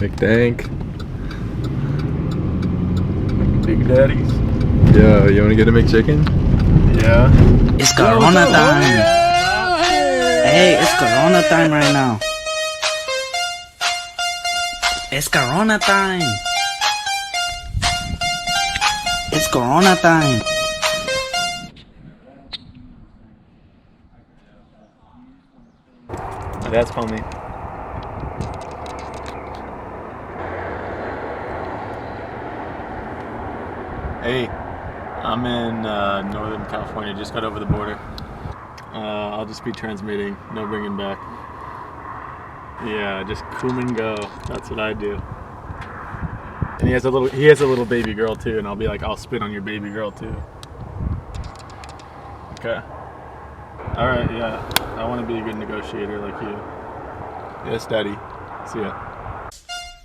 McDank. Big Daddies. Yo, you wanna get a McChicken? Yeah. It's Corona time. Hey, it's Corona time right now. It's Corona time. It's Corona time. My dad's calling me. Hey, I'm in Northern California. Just got over the border. I'll just be transmitting, no bringing back. Yeah, just come and go. That's what I do. And he has a little baby girl too, and I'll be like, I'll spit on your baby girl too. Okay. All right. Yeah. I want to be a good negotiator like you. Yes, Daddy. See ya.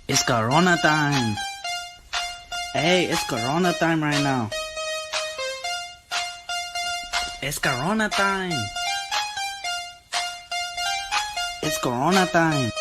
It's Corona time. Hey, it's Corona time right now. It's Corona time. It's Corona time.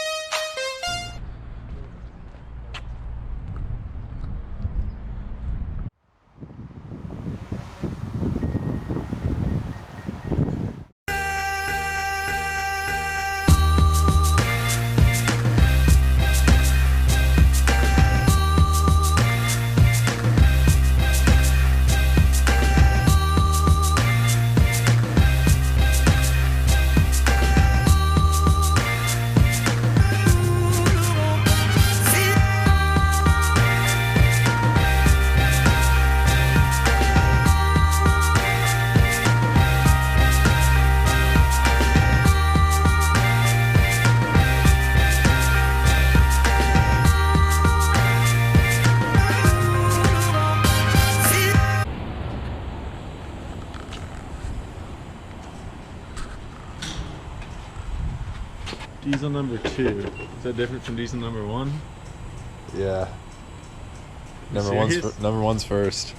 Diesel number 2. Is that different from diesel number 1? Yeah. Number Number one's first.